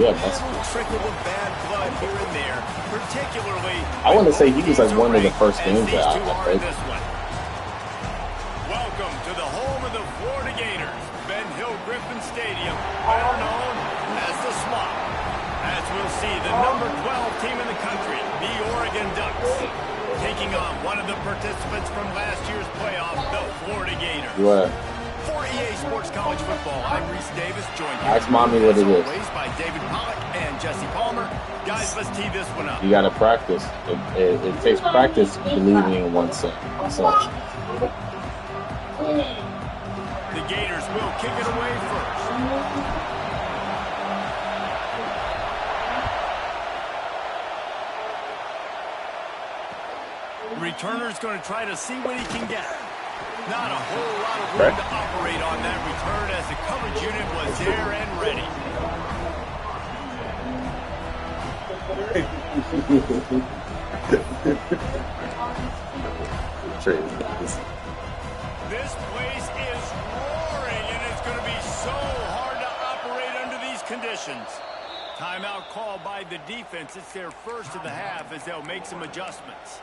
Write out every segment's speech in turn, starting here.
Yeah, A little trickle of bad blood here and there, particularly. I want to say he was like one of the first games these that two I are in played. this one. Welcome to the home of the Florida Gators, Ben Hill Griffin Stadium, better known as the Swamp. As we'll see, the number 12 team in the country, the Oregon Ducks, taking on one of the participants from last year's playoff, the Florida Gators. What? For EA Sports College Football, I'm Reese Davis, joined here Ask mommy what it is. by David Pollack and Jesse Palmer. Guys, let's tee this one up. You got to practice. It takes practice believing in oneself. The Gators will kick it away first. The returner's going to try to see what he can get. Not a whole lot of room to operate on that return as the coverage unit was there and ready. This place is roaring, and it's going to be so hard to operate under these conditions. Timeout called by the defense. It's their first of the half as they'll make some adjustments.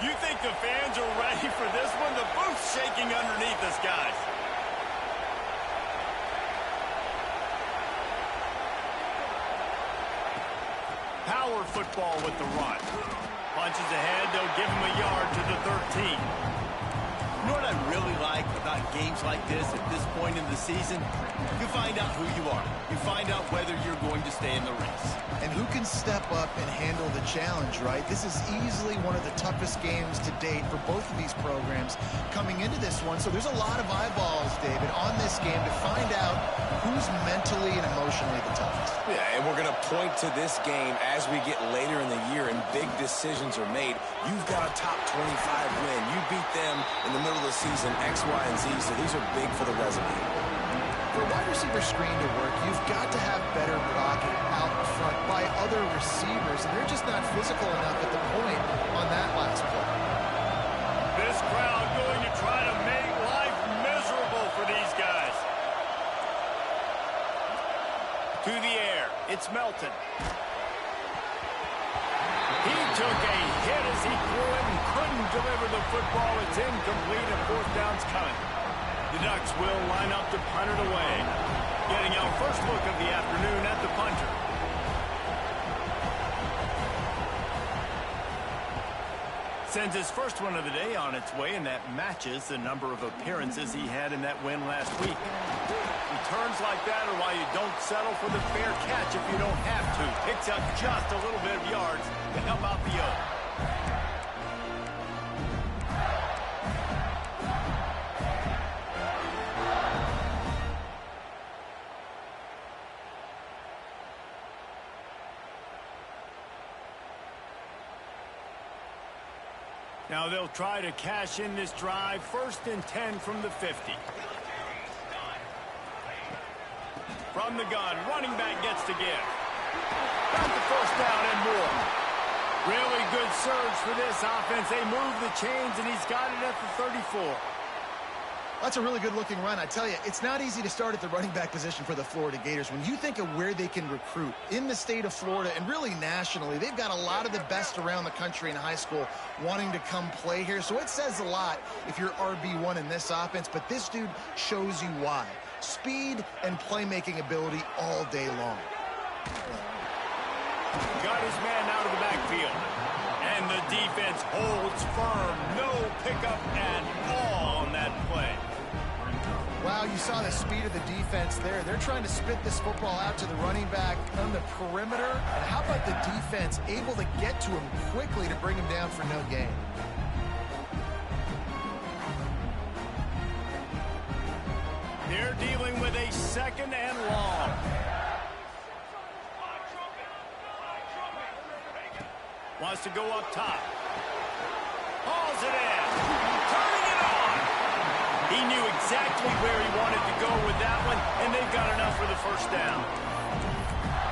You think the fans are ready for this one? The booth's shaking underneath us, guys. Power football with the run. Punches ahead, they'll give him a yard to the 13. You know what I really like about games like this at this point in the season? You find out who you are. You find out whether you're going to stay in the race. And who can step up and handle the challenge, right? This is easily one of the toughest games to date for both of these programs coming into this one. So there's a lot of eyeballs, David, on this game to find out who's mentally and emotionally the toughest. Yeah, and we're going to point to this game as we get later in the year and big decisions are made. You've got a top 25 win. You beat them in the middle of the season, X, Y, and Z, so these are big for the resume. For a wide receiver screen to work, you've got to have better blocking out front by other receivers, and they're just not physical enough at the point on that last play. This crowd going to try to make life miserable for these guys. To the air, it's Melton. He took a hit as he threw it and couldn't deliver the football. It's incomplete and fourth down's coming. The Ducks will line up to punt it away. Getting our first look of the afternoon at the punter. Sends his first one of the day on its way, and that matches the number of appearances he had in that win last week. Returns like that are why you don't settle for the fair catch if you don't have to. Picks up just a little bit of yards to help out the O. Now they'll try to cash in this drive. 1st and 10 from the 50. From the gun, running back gets to give. Got the first down and more. Really good surge for this offense. They move the chains, and he's got it at the 34. That's a really good-looking run. I tell you, it's not easy to start at the running back position for the Florida Gators. When you think of where they can recruit in the state of Florida and really nationally, they've got a lot of the best around the country in high school wanting to come play here. So it says a lot if you're RB1 in this offense, but this dude shows you why. Speed and playmaking ability all day long. Got his man out of the backfield. And the defense holds firm. No pickup at all on that play. Wow, you saw the speed of the defense there. They're trying to spit this football out to the running back on the perimeter. And how about the defense able to get to him quickly to bring him down for no gain? They're dealing with a 2nd and long. Wants to go up top. Hauls it in. Turning it on. He knew exactly where he wanted to go with that one, and they've got enough for the first down.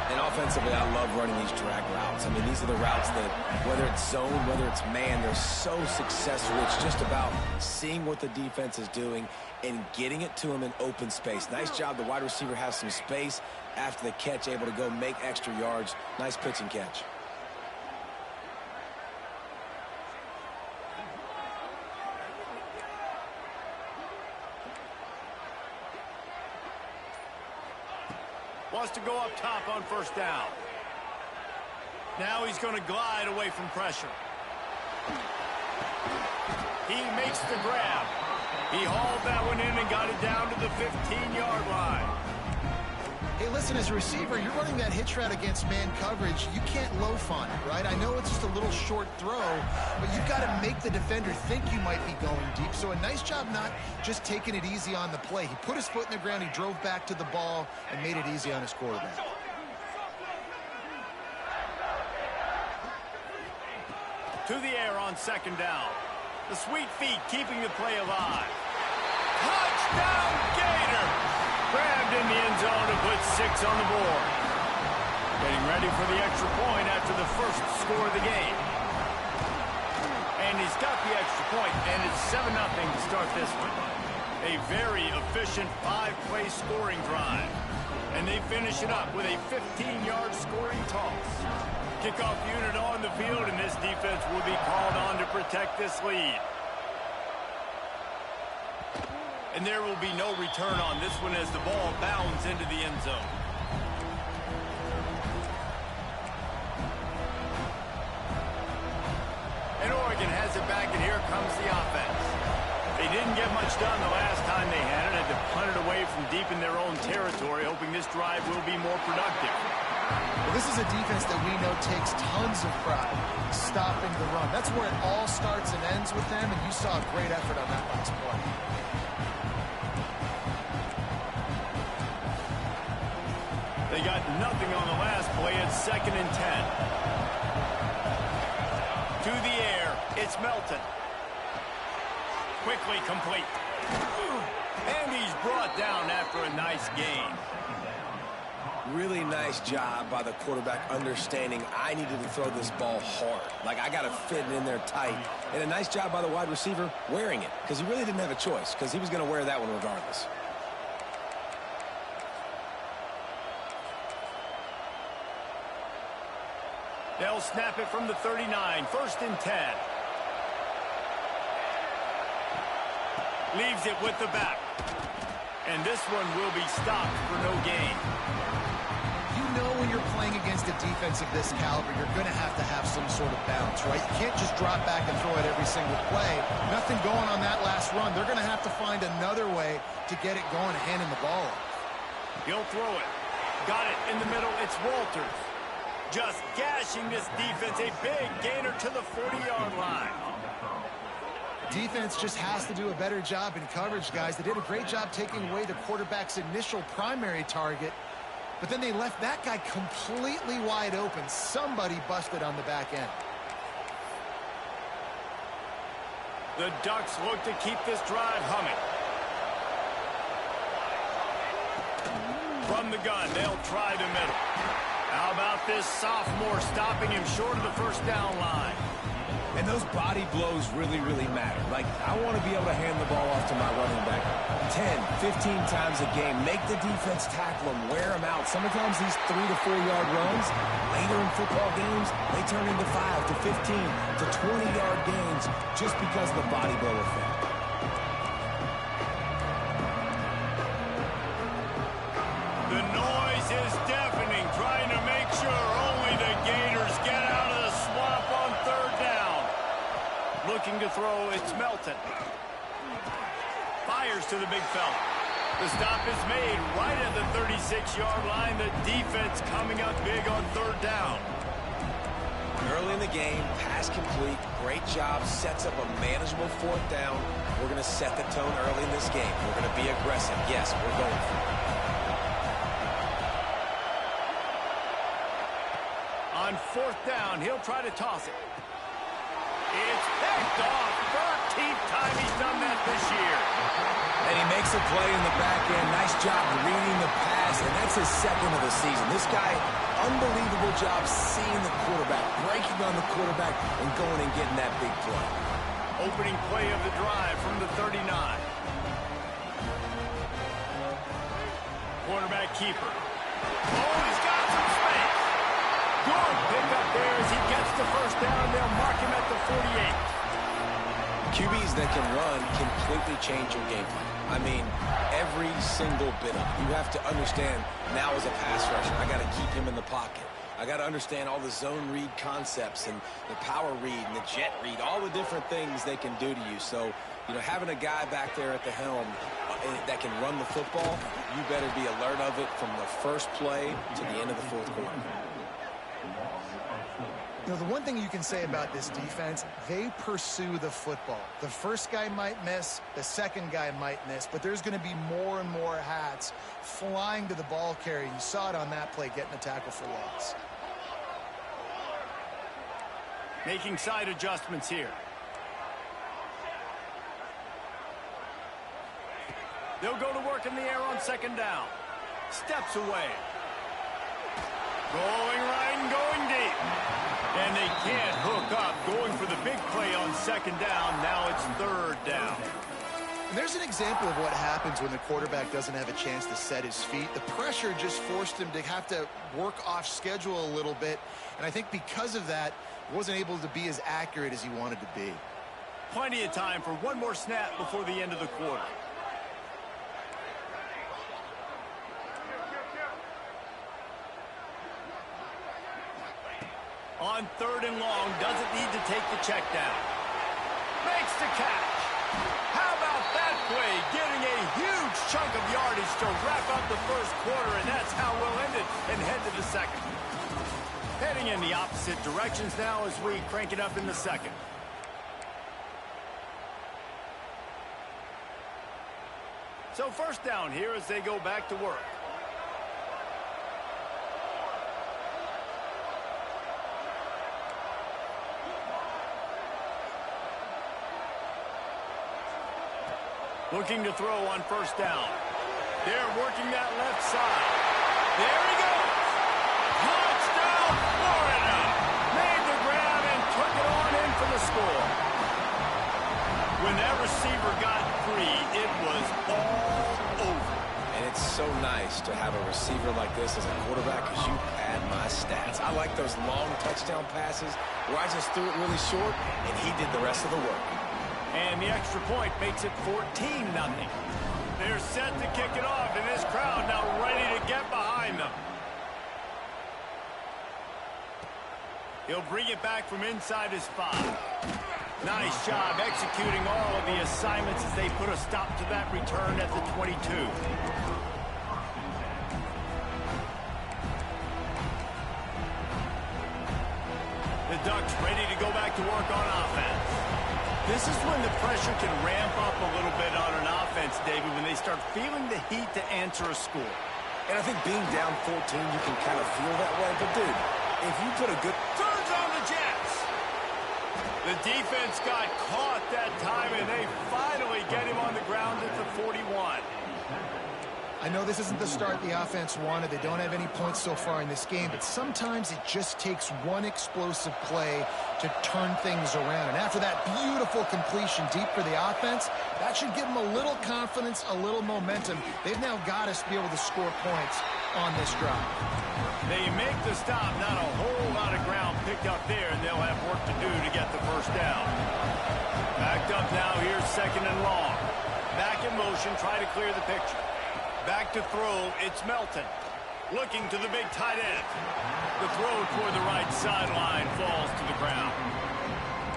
And offensively, I love running these drag routes. I mean, these are the routes that, whether it's zone, whether it's man, they're so successful. It's just about seeing what the defense is doing and getting it to them in open space. Nice job. The wide receiver has some space after the catch, able to go make extra yards. Nice pitch and catch. Wants to go up top on first down. Now he's going to glide away from pressure. He makes the grab. He hauled that one in and got it down to the 15-yard line. Hey, listen, as a receiver, you're running that hitch route against man coverage. You can't loaf on it, right? I know it's just a little short throw, but you've got to make the defender think you might be going deep. So a nice job not just taking it easy on the play. He put his foot in the ground, he drove back to the ball, and made it easy on his quarterback. To the air on second down. The sweet feet keeping the play alive. Touchdown, Gator! Grabbed in the end zone to put 6 on the board. Getting ready for the extra point after the first score of the game. And he's got the extra point, and it's 7-0 to start this one. A very efficient 5-play scoring drive. And they finish it up with a 15-yard scoring toss. Kickoff unit on the field, and this defense will be called on to protect this lead. And there will be no return on this one as the ball bounds into the end zone. And Oregon has it back, and here comes the offense. They didn't get much done the last time they had it. Had to punt it away from deep in their own territory, hoping this drive will be more productive. Well, this is a defense that we know takes tons of pride stopping the run. That's where it all starts and ends with them, and you saw a great effort on that last play. They got nothing on the last play. It's 2nd and 10. To the air, it's Melton. Quickly complete. And he's brought down after a nice gain. Really nice job by the quarterback understanding I needed to throw this ball hard. Like, I got to fit it in there tight. And a nice job by the wide receiver wearing it, because he really didn't have a choice, because he was going to wear that one regardless. They'll snap it from the 39. 1st and 10. Leaves it with the back. And this one will be stopped for no gain. You know when you're playing against a defense of this caliber, you're going to have some sort of bounce, right? You can't just drop back and throw it every single play. Nothing going on that last run. They're going to have to find another way to get it going and handing the ball off. He'll throw it. Got it in the middle. It's Walters. Just gashing this defense. A big gainer to the 40-yard line. Defense just has to do a better job in coverage, guys. They did a great job taking away the quarterback's initial primary target, but then they left that guy completely wide open. Somebody busted on the back end. The Ducks look to keep this drive humming. From the gun, they'll try the middle. How about this sophomore stopping him short of the first down line? And those body blows really, really matter. Like, I want to be able to hand the ball off to my running back 10, 15 times a game. Make the defense tackle them, wear them out. Sometimes these 3 to 4 yard runs, later in football games, they turn into 5 to 15 to 20-yard gains just because of the body blow effect. The noise is deafening, trying to make sure only the Gators get out of the swamp on 3rd down. Looking to throw, it's Melton. Fires to the big fella. The stop is made right at the 36-yard line. The defense coming up big on 3rd down. Early in the game, pass complete, great job, sets up a manageable 4th down. We're going to set the tone early in this game. We're going to be aggressive. Yes, we're going for it. On 4th down, he'll try to toss it. It's picked off. 13th time he's done that this year. And he makes Explosive play in the back end. Nice job reading the pass, and that's his second of the season. This guy, unbelievable job seeing the quarterback, breaking on the quarterback, and going and getting that big play. Opening play of the drive from the 39. Quarterback keeper. Oh, he's got some space. Good pickup there as he gets the first down. They'll mark him at the 48. QBs that can run completely change your game plan. I mean, every single bit of it. You have to understand now as a pass rusher, I got to keep him in the pocket. I got to understand all the zone read concepts and the power read and the jet read, all the different things they can do to you. So, you know, having a guy back there at the helm that can run the football, you better be alert of it from the first play to the end of the fourth quarter. You know, the one thing you can say about this defense, they pursue the football. The first guy might miss, the second guy might miss, but there's going to be more and more hats flying to the ball carrier. You saw it on that play, getting a tackle for loss. Making side adjustments here. They'll go to work in the air on second down. Steps away. Going right and going deep. And they can't hook up. Going for the big play on second down. Now it's third down. And there's an example of what happens when the quarterback doesn't have a chance to set his feet. The pressure just forced him to have to work off schedule a little bit. And I think because of that, he wasn't able to be as accurate as he wanted to be. Plenty of time for one more snap before the end of the quarter. On third and long, doesn't need to take the check down. Makes the catch. How about that play? Getting a huge chunk of yardage to wrap up the first quarter, and that's how we'll end it and head to the second. Heading in the opposite directions now as we crank it up in the second. So first down here as they go back to work. Looking to throw on first down. They're working that left side. There he goes. Touchdown, Florida. Made the grab and took it on in for the score. When that receiver got free, it was all over. And it's so nice to have a receiver like this as a quarterback because you pad my stats. I like those long touchdown passes where I just threw it really short and he did the rest of the work. And the extra point makes it 14-0. They're set to kick it off, and this crowd now ready to get behind them. He'll bring it back from inside his 5. Nice job executing all of the assignments as they put a stop to that return at the 22. The Ducks ready to go back to work on offense. This is when the pressure can ramp up a little bit on an offense, David, when they start feeling the heat to answer a score. And I think being down 14, you can kind of feel that way. But, dude, if you put a good... Turns on the Jets. The defense got caught that time, and they finally get him on the ground at the 41. I know this isn't the start the offense wanted. They don't have any points so far in this game, but sometimes it just takes one explosive play to turn things around. And after that beautiful completion deep for the offense, that should give them a little confidence, a little momentum. They've now got us to be able to score points on this drive. They make the stop, not a whole lot of ground picked up there, and they'll have work to do to get the first down. Backed up now, here's second and long. Back in motion, try to clear the picture. Back to throw, it's Melton. Looking to the big tight end. The throw toward the right sideline falls to the ground.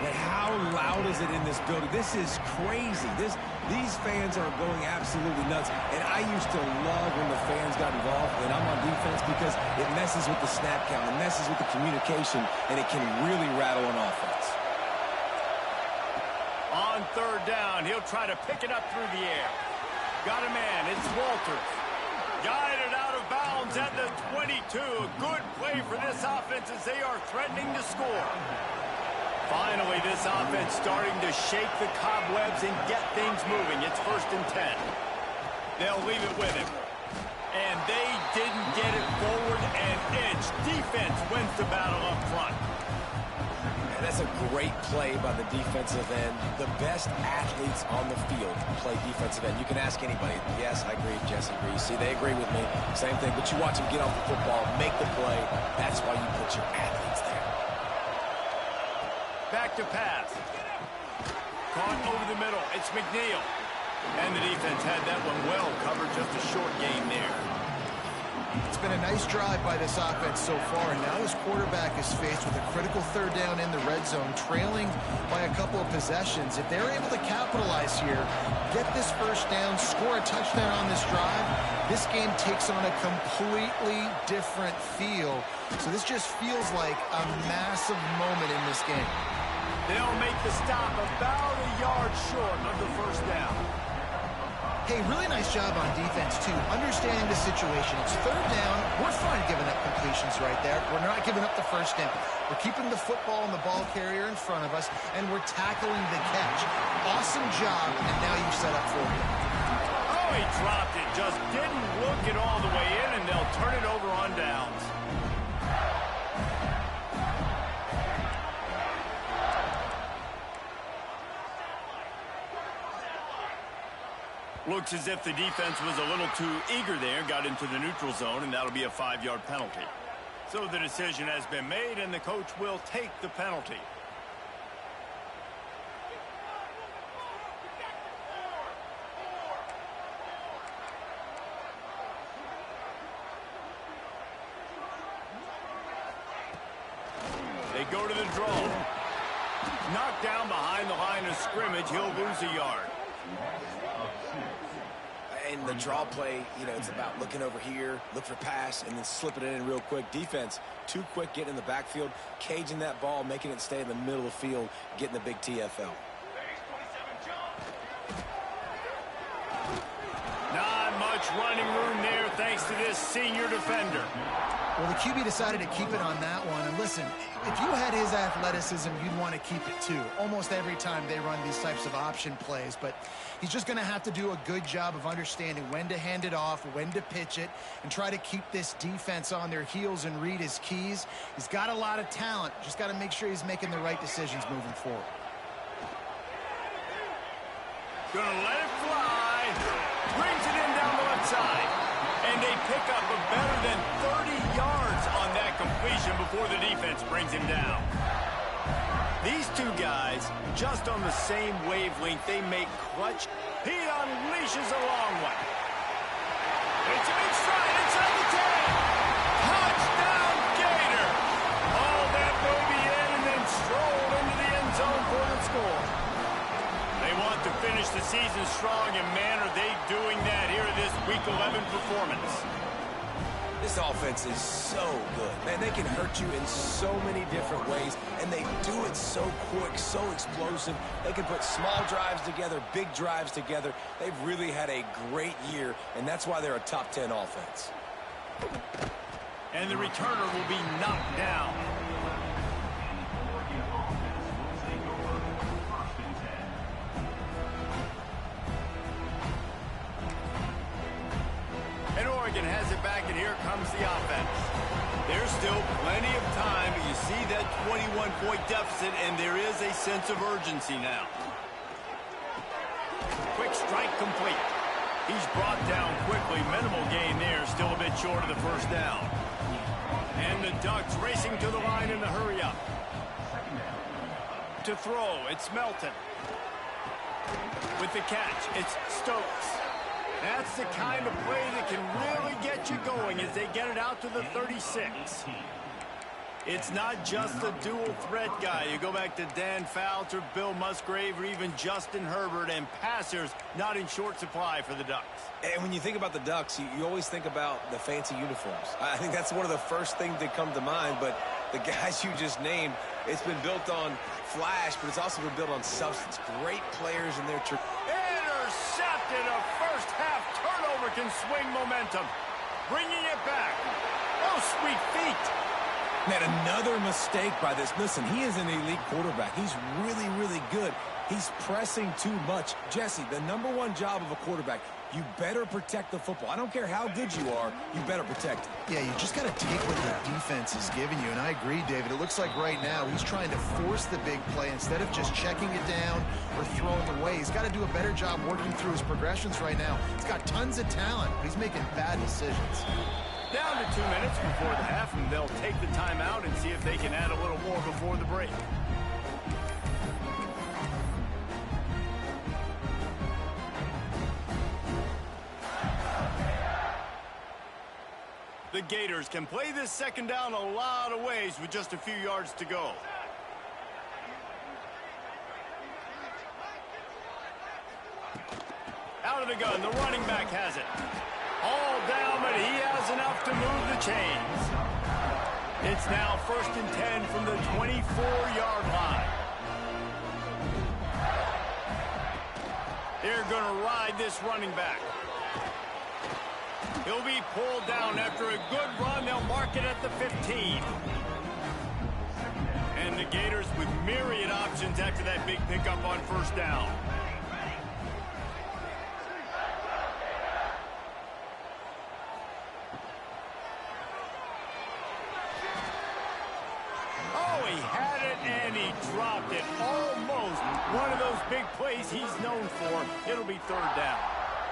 And how loud is it in this building? This is crazy. These fans are going absolutely nuts. And I used to love when the fans got involved when I'm on defense because it messes with the snap count. It messes with the communication, and it can really rattle an offense. On third down, he'll try to pick it up through the air. Got a man, it's Walters. Guided out of bounds at the 22. A good play for this offense as they are threatening to score. Finally, this offense starting to shake the cobwebs and get things moving. It's 1st and 10. They'll leave it with him. And they didn't get it forward an inch. Defense wins the battle up front. And that's a great play by the defensive end. The best athletes on the field play defensive end. You can ask anybody. Yes, I agree. Jesse agrees. See, they agree with me. Same thing. But you watch them get off the football, make the play. That's why you put your athletes there. Back to pass. Caught over the middle. It's McNeil. And the defense had that one well covered. Just a short gain there. It's been a nice drive by this offense so far, and now his quarterback is faced with a critical third down in the red zone, trailing by a couple of possessions. If they're able to capitalize here, get this first down, score a touchdown on this drive, this game takes on a completely different feel. So this just feels like a massive moment in this game. They'll make the stop about a yard short of the first down. Hey, really nice job on defense, too, understanding the situation. It's third down. We're fine giving up completions right there. We're not giving up the first down. We're keeping the football and the ball carrier in front of us, and we're tackling the catch. Awesome job, and now you set up for it. Oh, he dropped it. Just didn't look it all the way in, and they'll turn it over on downs. Looks as if the defense was a little too eager there, got into the neutral zone, and that'll be a 5-yard penalty. So the decision has been made, and the coach will take the penalty. They go to the draw. Knocked down behind the line of scrimmage. He'll lose a yard. In the draw play, you know, it's about looking over here, look for pass, and then slipping it in real quick. Defense, too quick getting in the backfield, caging that ball, making it stay in the middle of the field, getting the big TFL. Not much running room there thanks to this senior defender. Well, the QB decided to keep it on that one. And listen, if you had his athleticism, you'd want to keep it too. Almost every time they run these types of option plays. But he's just going to have to do a good job of understanding when to hand it off, when to pitch it, and try to keep this defense on their heels and read his keys. He's got a lot of talent. Just got to make sure he's making the right decisions moving forward. Gonna let it fly. Brings it in down the left side. And they pick up a better than 30 yards on that completion before the defense brings him down. These two guys, just on the same wavelength, they make clutch. He unleashes a long one. It's a big stride inside the 10. Touchdown, Gator. All that baby in and then stroll into the end zone for the score. They want to finish the season strong, and man, are they doing that here in this Week 11 performance. This offense is so good. Man, they can hurt you in so many different ways, and they do it so quick, so explosive. They can put small drives together, big drives together. They've really had a great year, and that's why they're a top 10 offense. And the returner will be knocked down. And Oregon has it back, and here comes the offense. There's still plenty of time, but you see that 21-point deficit, and there is a sense of urgency now. Quick strike complete. He's brought down quickly. Minimal gain there, still a bit short of the first down. And the Ducks racing to the line in the hurry-up. To throw, it's Melton. With the catch, it's Stokes. That's the kind of play that can really get you going as they get it out to the 36. It's not just a dual threat guy. You go back to Dan Fouts or Bill Musgrave or even Justin Herbert, and passers not in short supply for the Ducks. And when you think about the Ducks, you always think about the fancy uniforms. I think that's one of the first things that come to mind, but the guys you just named, it's been built on flash, but it's also been built on substance. Great players in their... Intercepted. A first half turnover can swing momentum. Bringing it back. Oh, sweet feet. Man, another mistake by this. Listen, he is an elite quarterback. He's really, really good. He's pressing too much. Jesse, the #1 job of a quarterback, you better protect the football. I don't care how good you are, you better protect it. Yeah, you just got to take what your defense is giving you. And I agree, David. It looks like right now he's trying to force the big play instead of just checking it down or throwing away. He's got to do a better job working through his progressions right now. He's got tons of talent, but he's making bad decisions. Down to 2 minutes before the half, and they'll take the timeout and see if they can add a little more before the break. The Gators can play this second down a lot of ways with just a few yards to go. Out of the gun, the running back has it. All down, but he has enough to move the chains. It's now 1st and 10 from the 24-yard line. They're going to ride this running back. He'll be pulled down after a good run. They'll mark it at the 15. And the Gators with myriad options after that big pickup on 1st down. Oh, he had it and he dropped it. Almost one of those big plays he's known for. It'll be 3rd down.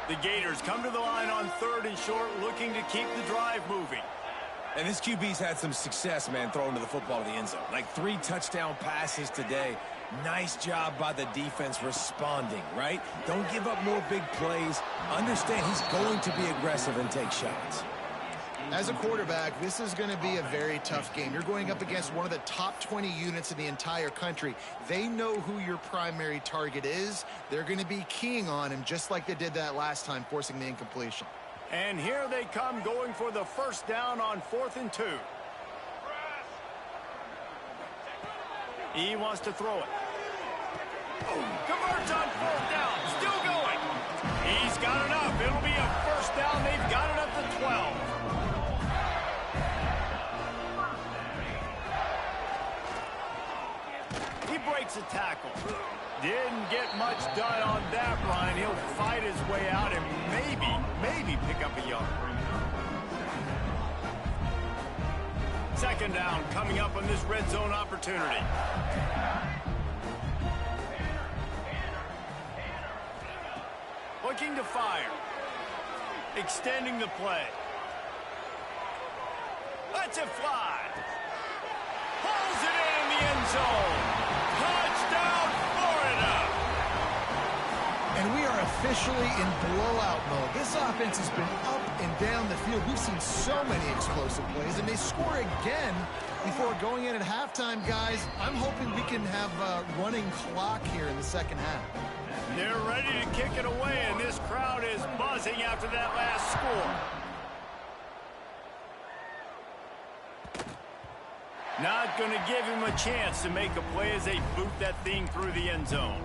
The Gators come to the line on 3rd and short, looking to keep the drive moving. And this QB's had some success, man, throwing to the football to the end zone. Like 3 touchdown passes today. Nice job by the defense responding, right? Don't give up more big plays. Understand he's going to be aggressive and take shots. As a quarterback, this is going to be a very tough game. You're going up against one of the top 20 units in the entire country. They know who your primary target is. They're going to be keying on him just like they did that last time, forcing the incompletion. And here they come going for the 1st down on 4th and 2. He wants to throw it. Converts on 4th down. Still going. He's got enough. It'll be a 1st down. They've got it up to 12. He breaks a tackle. Didn't get much done on that run. He'll fight his way out and maybe pick up a yard. 2nd down coming up on this red zone opportunity. Looking to fire. Extending the play. Lets it fly. Pulls it in the end zone. Touchdown, Florida! And we are officially in blowout mode. This offense has been up and down the field. We've seen so many explosive plays, and they score again before going in at halftime, guys. I'm hoping we can have a running clock here in the 2nd half. They're ready to kick it away, and this crowd is buzzing after that last score. Not going to give him a chance to make a play as they boot that thing through the end zone.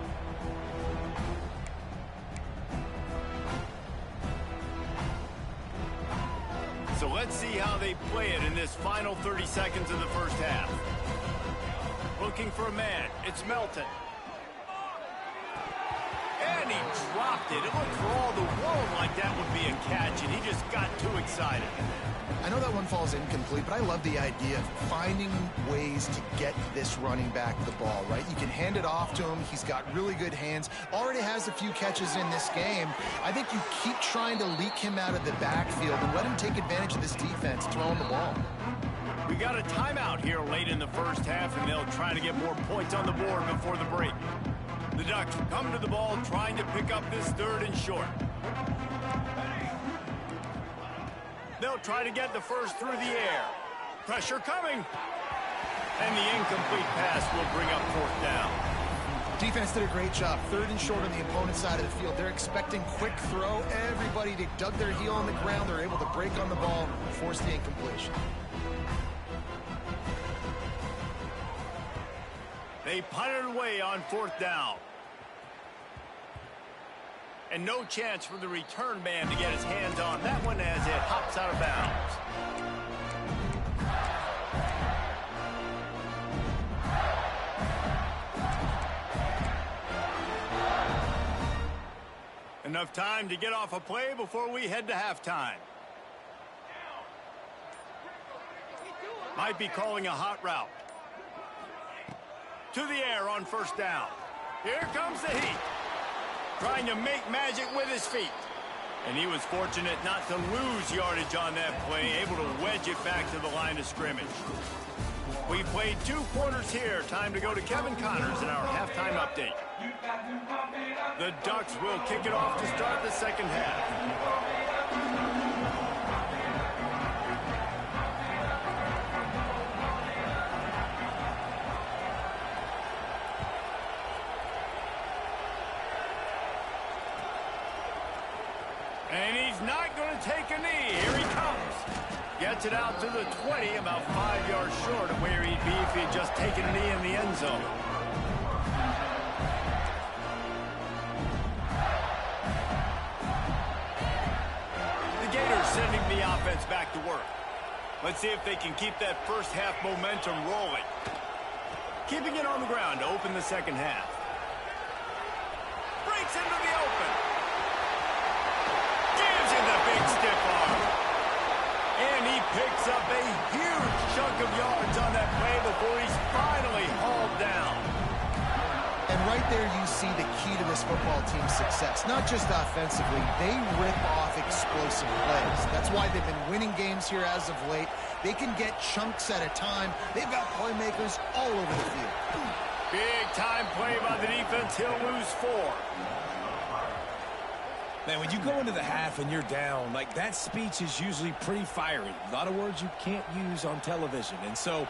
So let's see how they play it in this final 30 seconds of the 1st half. Looking for a man. It's Melton. And he dropped it. It looked for all the world like that would be a catch, and he just got too excited. I know that one falls incomplete, but I love the idea of finding ways to get this running back the ball, right? You can hand it off to him. He's got really good hands. Already has a few catches in this game. I think you keep trying to leak him out of the backfield and let him take advantage of this defense throwing the ball. We got a timeout here late in the 1st half, and they'll try to get more points on the board before the break. The Ducks come to the ball trying to pick up this 3rd and short. They'll try to get the 1st through the air. Pressure coming. And the incomplete pass will bring up 4th down. Defense did a great job. 3rd and short on the opponent's side of the field. They're expecting quick throw. Everybody dug their heel on the ground. They're able to break on the ball, force the incompletion. They punted away on 4th down. And no chance for the return man to get his hands on that one as it hops out of bounds. Enough time to get off a play before we head to halftime. Might be calling a hot route. To the air on first down. Here comes the heat. Trying to make magic with his feet. And he was fortunate not to lose yardage on that play, able to wedge it back to the line of scrimmage. We played 2 quarters here. Time to go to Kevin Connors in our halftime update. The Ducks will kick it off to start the second half. And he's not going to take a knee. Here he comes. Gets it out to the 20, about 5 yards short of where he'd be if he had just taken a knee in the end zone. The Gators sending the offense back to work. Let's see if they can keep that first half momentum rolling. Keeping it on the ground to open the second half. Breaks into the open. Gives him the big stiff arm. And he picks up a huge chunk of yards on that play before he's finally hauled down. And right there you see the key to this football team's success. Not just offensively, they rip off explosive plays. That's why they've been winning games here as of late. They can get chunks at a time. They've got playmakers all over the field. Big time play by the defense. He'll lose 4. Man, when you go into the half and you're down, like, that speech is usually pretty fiery. A lot of words you can't use on television. And so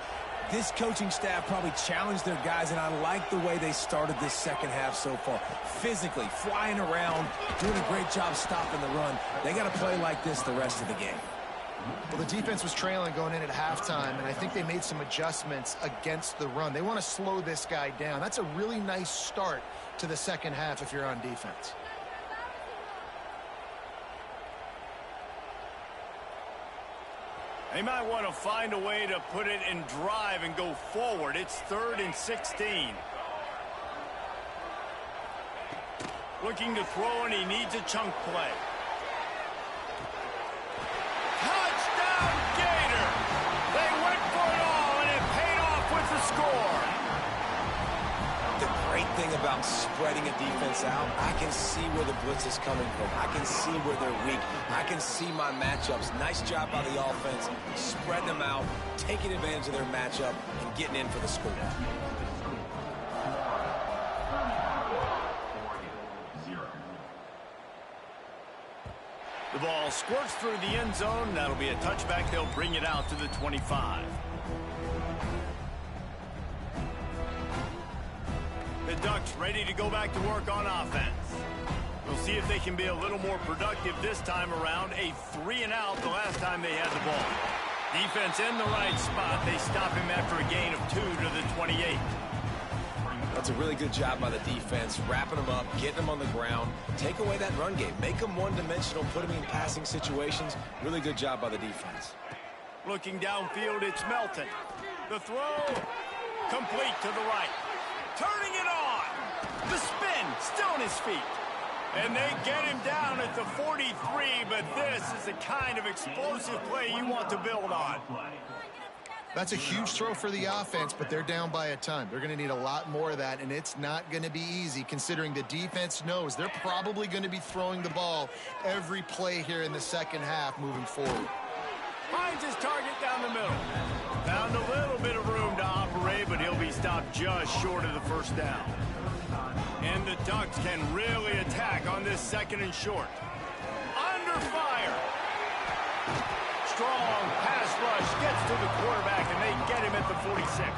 this coaching staff probably challenged their guys, and I like the way they started this second half so far. Physically, flying around, doing a great job stopping the run. They got to play like this the rest of the game. Well, the defense was trailing going in at halftime, and I think they made some adjustments against the run. They want to slow this guy down. That's a really nice start to the second half if you're on defense. They might want to find a way to put it in drive and go forward. It's 3rd and 16. Looking to throw, and he needs a chunk play. Touchdown, Gator! They went for it all, and it paid off with the score. The great thing about spreading a defense out, I can see where the blitz is coming from. I can see where they're weak. I can see my matchups. Nice job by the offense, spreading them out, taking advantage of their matchup, and getting in for the score. The ball squirts through the end zone. That'll be a touchback. They'll bring it out to the 25. The Ducks ready to go back to work on offense. We'll see if they can be a little more productive this time around. A 3-and-out the last time they had the ball. Defense in the right spot. They stop him after a gain of 2 to the 28. That's a really good job by the defense, wrapping them up, getting them on the ground, take away that run game, make them one-dimensional, put them in passing situations. Really good job by the defense. Looking downfield, it's Melton. The throw, complete to the right. Turning it on. The spin, still on his feet. And they get him down at the 43, but this is the kind of explosive play you want to build on. That's a huge throw for the offense, but they're down by a ton. They're going to need a lot more of that, and it's not going to be easy considering the defense knows they're probably going to be throwing the ball every play here in the second half moving forward. Finds his target down the middle. Found a little bit of room to operate, but he'll be stopped just short of the first down. And the Ducks can really attack on this 2nd and short. Under fire. Strong pass rush gets to the quarterback, and they get him at the 46.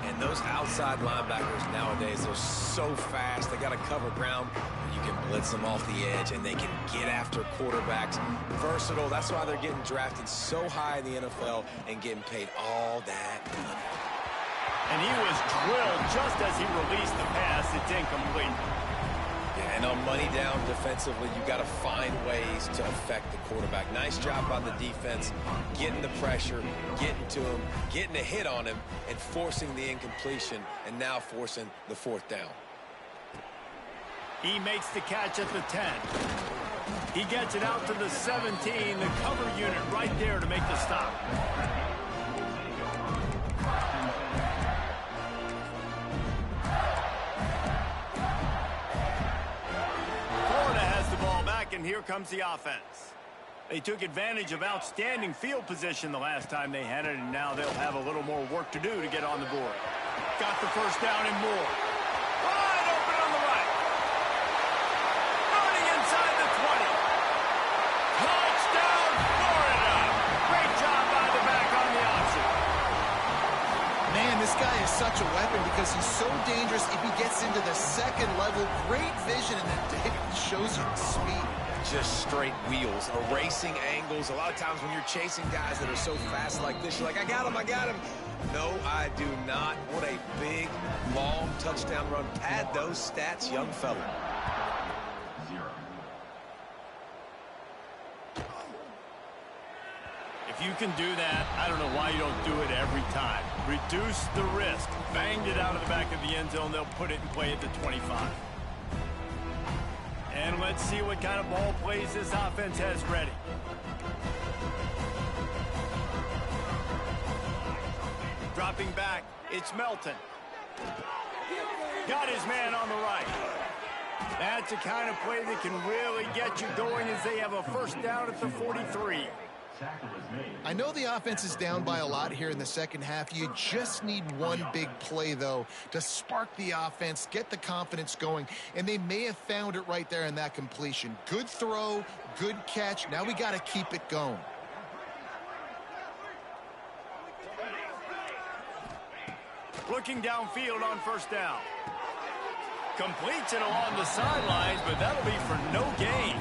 And those outside linebackers nowadays are so fast. They got to cover ground. You can blitz them off the edge, and they can get after quarterbacks. Versatile. That's why they're getting drafted so high in the NFL and getting paid all that money. And he was drilled just as he released the pass. It's incomplete. Yeah, and on money down defensively, you got to find ways to affect the quarterback. Nice job by the defense, getting the pressure, getting to him, getting a hit on him, and forcing the incompletion, and now forcing the 4th down. He makes the catch at the 10. He gets it out to the 17. The cover unit right there to make the stop. Florida has the ball back, and here comes the offense. They took advantage of outstanding field position the last time they had it, and now they'll have a little more work to do to get on the board. Got the first down and more. Wide open on the right. Running inside the 20. Touchdown, Florida. Great job by the back on the option. Man, this guy is such a weapon because he's so dangerous if he gets into the second level. Great vision, and then he shows you the speed. Just straight wheels, erasing angles. A lot of times when you're chasing guys that are so fast like this, you're like, I got him, I got him. No, I do not. What a big, long touchdown run. Pad those stats, young fella. If you can do that, I don't know why you don't do it every time. Reduce the risk. Banged it out of the back of the end zone. They'll put it in play at the 25. And let's see what kind of ball plays this offense has ready. Dropping back, it's Melton. Got his man on the right. That's the kind of play that can really get you going as they have a first down at the 43. I know the offense is down by a lot here in the second half. You just need one big play, though, to spark the offense, get the confidence going, and they may have found it right there in that completion. Good throw, good catch. Now we got to keep it going. Looking downfield on first down. Completes it along the sidelines, but that'll be for no gain.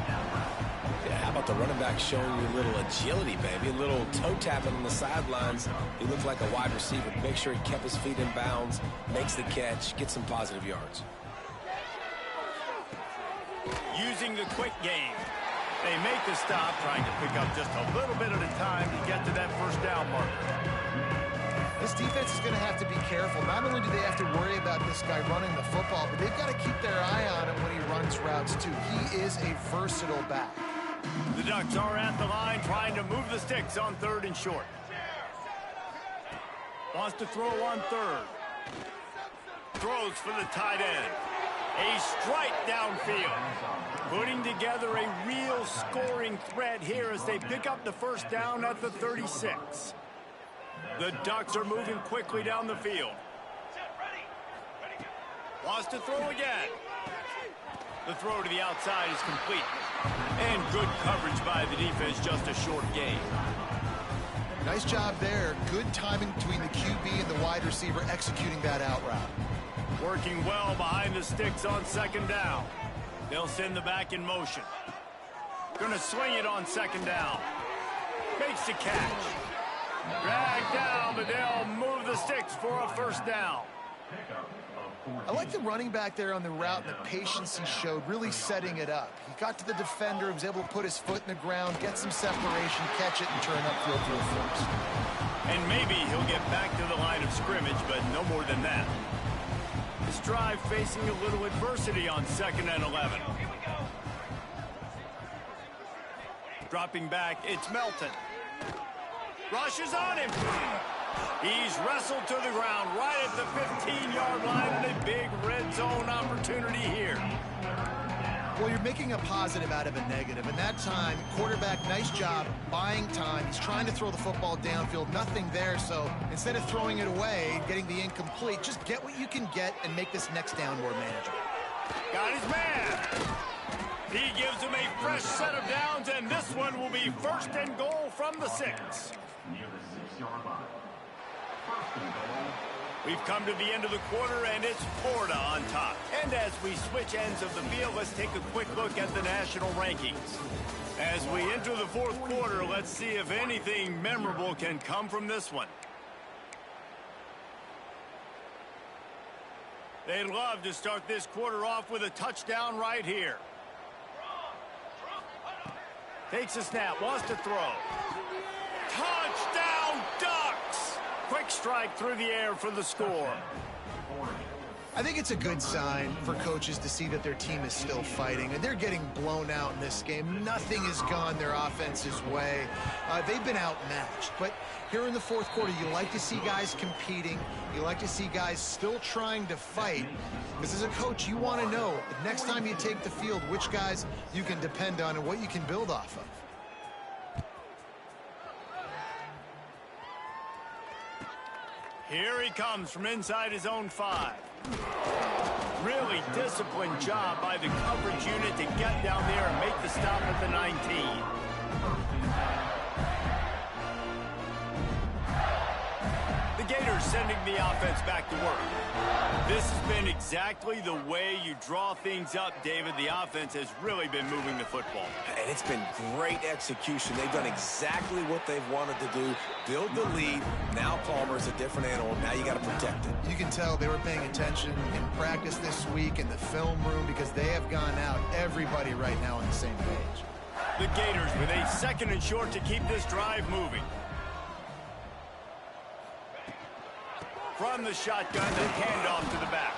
Yeah, how about the running back showing you a little agility, baby? A little toe tapping on the sidelines. He looked like a wide receiver. Make sure he kept his feet in bounds, makes the catch, gets some positive yards. Using the quick game. They make the stop, trying to pick up just a little bit at a time to get to that first down marker. This defense is going to have to be careful. Not only do they have to worry about this guy running the football, but they've got to keep their eye on him when he runs routes, too. He is a versatile back. The Ducks are at the line trying to move the sticks on third and short. Wants to throw on third. Throws for the tight end. A strike downfield. Putting together a real scoring threat here as they pick up the first down at the 36. The Ducks are moving quickly down the field. Wants to throw again. The throw to the outside is complete. And good coverage by the defense, just a short gain. Nice job there. Good timing between the QB and the wide receiver executing that out route. Working well behind the sticks on second down. They'll send the back in motion. Gonna swing it on second down. Makes the catch. Dragged down, but they'll move the sticks for a first down. I like the running back there on the route and the patience he showed, really setting it up. He got to the defender, was able to put his foot in the ground, get some separation, catch it, and turn upfield for a first. And maybe he'll get back to the line of scrimmage, but no more than that. This drive facing a little adversity on 2nd and 11. Dropping back, it's Melton. Rushes on him. He's wrestled to the ground right at the 15-yard line, and a big red zone opportunity here. Well, you're making a positive out of a negative, and that time, quarterback, nice job buying time. He's trying to throw the football downfield, nothing there, so instead of throwing it away, getting the incomplete, just get what you can get and make this next down more manageable. Got his man. He gives him a fresh set of downs, and this one will be 1st and goal from the 6. We've come to the end of the quarter, and it's Florida on top. And as we switch ends of the field, let's take a quick look at the national rankings. As we enter the 4th quarter, let's see if anything memorable can come from this one. They'd love to start this quarter off with a touchdown right here. Takes a snap, wants to throw. Touchdown, Ducks! Quick strike through the air for the score. I think it's a good sign for coaches to see that their team is still fighting, and they're getting blown out in this game. Nothing has gone their offense's way. They've been outmatched, but here in the fourth quarter, you like to see guys competing. You like to see guys still trying to fight, because as a coach, you want to know next time you take the field which guys you can depend on and what you can build off of. Here he comes from inside his own 5. Really disciplined job by the coverage unit to get down there and make the stop at the 19. The Gators sending the offense back to work. This has been exactly the way you draw things up, David. The offense has really been moving the football. And it's been great execution. They've done exactly what they've wanted to do. Build the lead. Now Palmer's a different animal. Now you got to protect it. You can tell they were paying attention in practice this week in the film room, because they have gone out, everybody right now on the same page. The Gators with a 2nd and short to keep this drive moving. From the shotgun, the handoff to the back.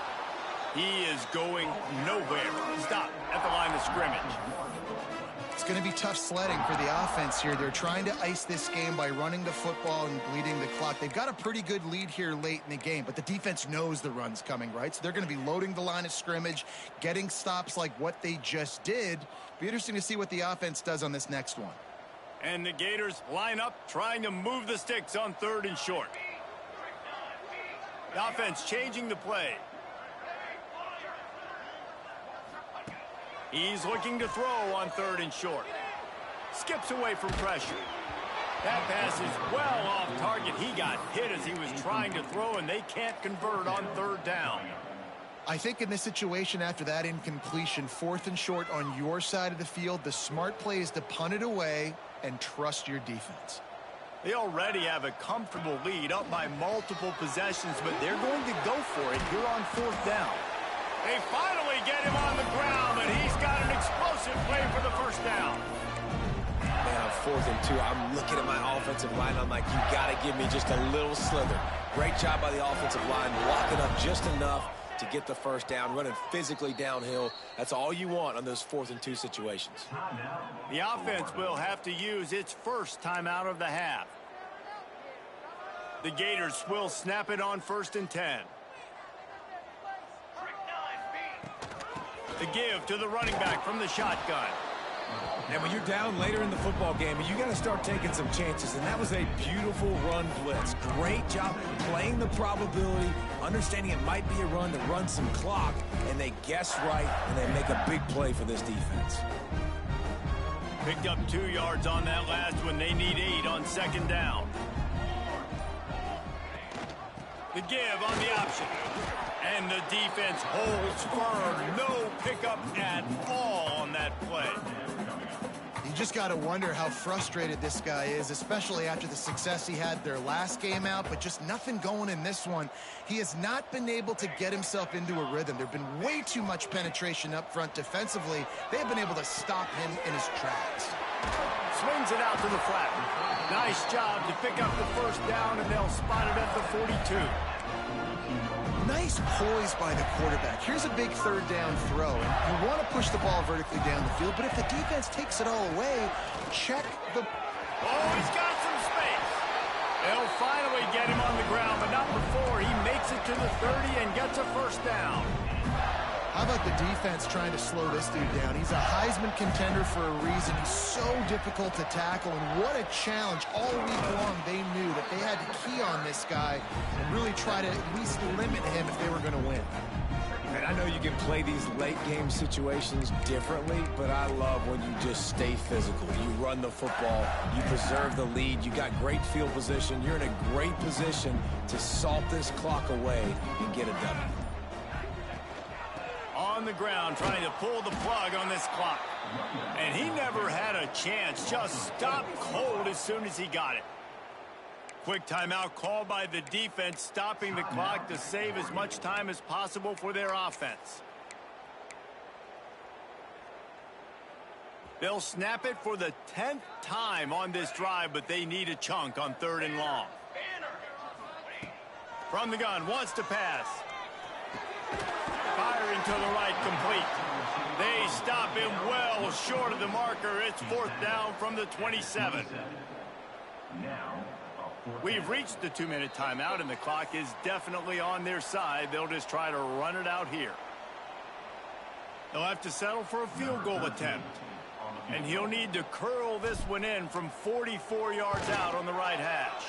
He is going nowhere. Stop at the line of scrimmage. It's going to be tough sledding for the offense here. They're trying to ice this game by running the football and bleeding the clock. They've got a pretty good lead here late in the game, but the defense knows the run's coming, right? So they're going to be loading the line of scrimmage, getting stops like what they just did. Be interesting to see what the offense does on this next one. And the Gators line up, trying to move the sticks on 3rd and short. The offense changing the play. He's looking to throw on 3rd and short. Skips away from pressure. That pass is well off target. He got hit as he was trying to throw, and they can't convert on 3rd down. I think in this situation, after that incompletion, 4th and short on your side of the field, the smart play is to punt it away and trust your defense. They already have a comfortable lead, up by multiple possessions, but they're going to go for it here on 4th down. They finally get him on the ground, but he's got an explosive play for the 1st down. Man, on 4th and 2, I'm looking at my offensive line. I'm like, you got to give me just a little slither. Great job by the offensive line, blocking up just enough to get the 1st down, running physically downhill. That's all you want on those 4th and 2 situations. The offense will have to use its 1st timeout of the half. The Gators will snap it on 1st and 10. The give to the running back from the shotgun. And when you're down later in the football game, you got to start taking some chances, and that was a beautiful run blitz. Great job playing the probability, understanding it might be a run to run some clock, and they guess right, and they make a big play for this defense. Picked up 2 yards on that last one. They need 8 on 2nd down. The give on the option. And the defense holds firm. No pickup at all on that play. You just got to wonder how frustrated this guy is, especially after the success he had their last game out, but just nothing going in this one. He has not been able to get himself into a rhythm. There's been way too much penetration up front defensively. They've been able to stop him in his tracks. Swings it out to the flat. Nice job to pick up the 1st down, and they'll spot it at the 42. Nice poise by the quarterback. Here's a big 3rd down throw. And you want to push the ball vertically down the field, but if the defense takes it all away, check the... Oh, he's got some space. They'll finally get him on the ground, but not before he makes it to the 30 and gets a 1st down. How about the defense trying to slow this dude down? He's a Heisman contender for a reason. He's so difficult to tackle, and what a challenge. All week long, they knew that they had to key on this guy and really try to at least limit him if they were going to win. And I know you can play these late-game situations differently, but I love when you just stay physical. You run the football, you preserve the lead, you got great field position, you're in a great position to salt this clock away and get a W. On the ground, trying to pull the plug on this clock. And he never had a chance, just stopped cold as soon as he got it. Quick timeout called by the defense, stopping the clock to save as much time as possible for their offense. They'll snap it for the 10th time on this drive, but they need a chunk on 3rd and long. From the gun, wants to pass. to the right, complete. They stop him well short of the marker. It's 4th down from the 27. We've reached the 2-minute timeout, and the clock is definitely on their side. They'll just try to run it out here. They'll have to settle for a field goal attempt. And he'll need to curl this one in from 44 yards out on the right hash.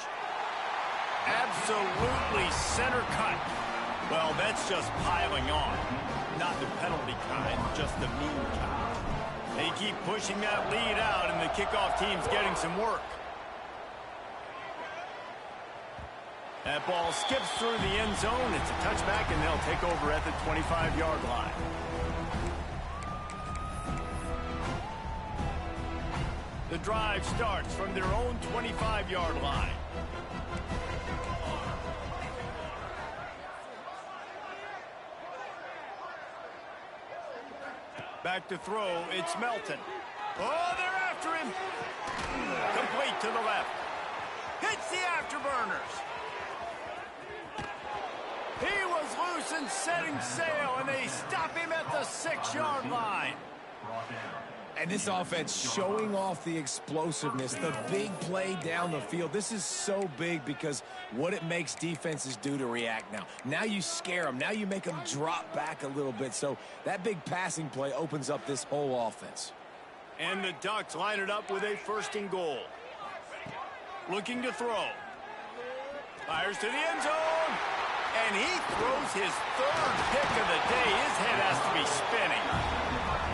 Absolutely center cut. Well, that's just piling on. Not the penalty kind, just the mean kind. They keep pushing that lead out, and the kickoff team's getting some work. That ball skips through the end zone. It's a touchback, and they'll take over at the 25-yard line. The drive starts from their own 25-yard line. Back to throw, it's Melton. Oh, they're after him. Complete to the left. Hits the afterburners. He was loose and setting sail, and they stop him at the 6-yard line. And this offense showing off the explosiveness, the big play down the field. This is so big because what it makes defenses do to react now. Now you scare them. Now you make them drop back a little bit. So that big passing play opens up this whole offense. And the Ducks line it up with a 1st and goal. Looking to throw. Fires to the end zone. And he throws his 3rd pick of the day. His head has to be spinning.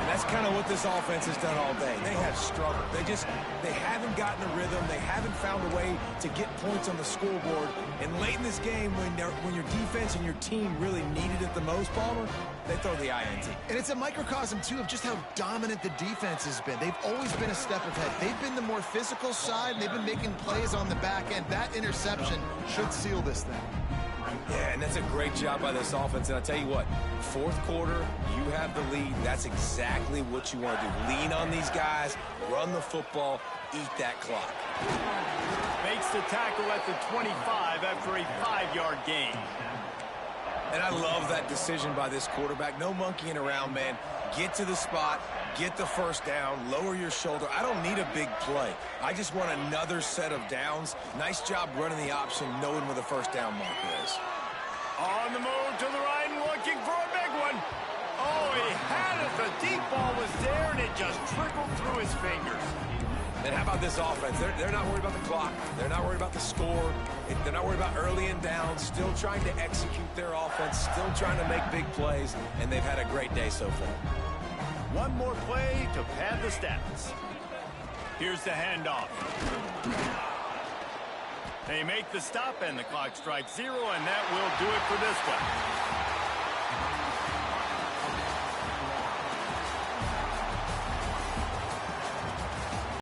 And that's kind of what this offense has done all day. They have struggled. They haven't gotten a rhythm. They haven't found a way to get points on the scoreboard. And late in this game, when your defense and your team really needed it the most, Palmer, they throw the INT. And it's a microcosm, too, of just how dominant the defense has been. They've always been a step ahead. They've been the more physical side, and they've been making plays on the back end. That interception should seal this thing. Yeah, and that's a great job by this offense. And I'll tell you what, 4th quarter, you have the lead. That's exactly what you want to do. Lean on these guys, run the football, eat that clock. Makes the tackle at the 25 after a 5-yard gain. And I love that decision by this quarterback. No monkeying around, man. Get to the spot, get the 1st down, lower your shoulder. I don't need a big play. I just want another set of downs. Nice job running the option, knowing where the 1st down marker is. On the move to the right and looking for a big one. Oh, he had it. The deep ball was there, and it just trickled through his fingers. And how about this offense? They're not worried about the clock. They're not worried about the score. They're not worried about early and down. Still trying to execute their offense. Still trying to make big plays. And they've had a great day so far. One more play to pad the stats. Here's the handoff. They make the stop, and the clock strikes 0, and that will do it for this one.